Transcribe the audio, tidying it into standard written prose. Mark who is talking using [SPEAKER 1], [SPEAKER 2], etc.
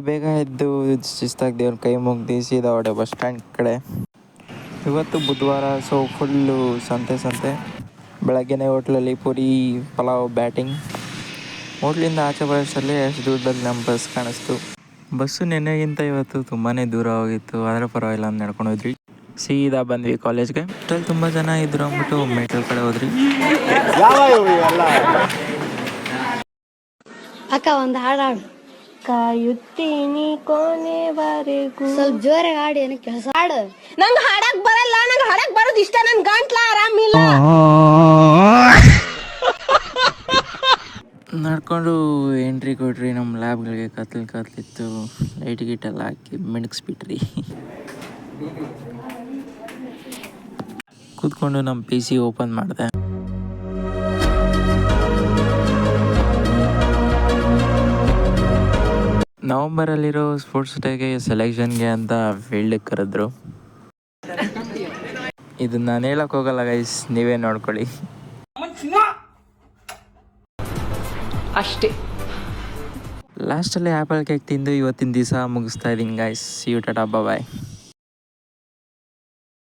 [SPEAKER 1] ಬೇಗ ಎದ್ದು ಶಿಸ್ತಾಗಿ ದೇವ್ರ ಕೈ ಮುಗ್ದು ಸೀದಾ ಹೊಡೆ ಬಸ್ ಸ್ಟ್ಯಾಂಡ್ ಕಡೆ. ಇವತ್ತು ಬುಧವಾರ, ಸೊ ಫುಲ್ಲು ಸಂತೆ. ಬೆಳಗ್ಗೆನೇ ಹೋಟ್ಲಲ್ಲಿ ಪುರಿ ಪಲಾವ್ ಬ್ಯಾಟಿಂಗ್. ಹೋಟ್ಲಿಂದ ಆಚೆ ಬರೋಷ್ಟರಲ್ಲಿ ಅಷ್ಟು ದೂರದಲ್ಲಿ ನಮ್ಮ ಬಸ್ ಕಾಣಿಸ್ತು. ಬಸ್ಸು ನೆನ್ನೆಗಿಂತ ಇವತ್ತು ತುಂಬಾ ದೂರ ಹೋಗಿತ್ತು, ಆದರೆ ಪರವಾಗಿಲ್ಲ ಅಂತ ನಡ್ಕೊಂಡು ಹೋದ್ರಿ. ಸೀದಾ ಬಂದ್ವಿ ಕಾಲೇಜ್ಗೆ. ಅಷ್ಟರಲ್ಲಿ ತುಂಬ ಜನ ಇದ್ರು ಅಂದ್ಬಿಟ್ಟು ಮೆಟ್ಲ್ ಕಡೆ ಹೋದ್ರಿ.
[SPEAKER 2] ಅಕ್ಕ ಒಂದು ಹಾಡು ಕಾಯುತ್ತೀನಿ ಕೊನೆವರೆಗೂ. ಸ್ವಲ್ಪ ಜೋರಾಗಿ ಹಾಡು, ಏನು ಕೆಲಸ ಹಾಡು. ನಂಗೆ ಹಾಡಕ್ ಬರಲ್ಲ, ನಂಗೆ ಹಾಡಕ್ ಬರೋದು ಇಷ್ಟ, ನನ್ ಗಂಟ್ಲ ಆರಾಮಿಲ್ಲ.
[SPEAKER 1] ನಡ್ಕೊಂಡು ಎಂಟ್ರಿ ಕೊಟ್ರಿ ನಮ್ಮ ಲ್ಯಾಬ್ಗಳಿಗೆ. ಕತ್ಲಿತ್ತು, ಲೈಟ್ ಗಿಟ್ಟೆಲ್ಲ ಹಾಕಿ ಮಿಣಗಿಸ್ಬಿಟ್ರಿ. ಕೂತ್ಕೊಂಡು ನಮ್ಮ PC ಓಪನ್ ಮಾಡಿದೆ. ನವಂಬರಲ್ಲಿರೋ ಸ್ಪೋರ್ಟ್ಸ್ ಡೇಗೆ ಸೆಲೆಕ್ಷನ್ಗೆ ಅಂತ ಫೀಲ್ಡಿಗೆ ಕರೆದ್ರು. ಇದನ್ನ ನಾನು ಹೇಳಕ್ಕೆ ಹೋಗಲ್ಲ ಗೈಸ್, ನೀವೇ ನೋಡ್ಕೊಳ್ಳಿ
[SPEAKER 3] ಅಷ್ಟೇ.
[SPEAKER 1] ಲಾಸ್ಟಲ್ಲಿ ಆ್ಯಪಲ್ ಕೇಕ್ ತಿಂದು ಇವತ್ತಿನ ದಿವಸ ಮುಗಿಸ್ತಾ ಇದ್ದೀನಿ guys. See you, tata, bye.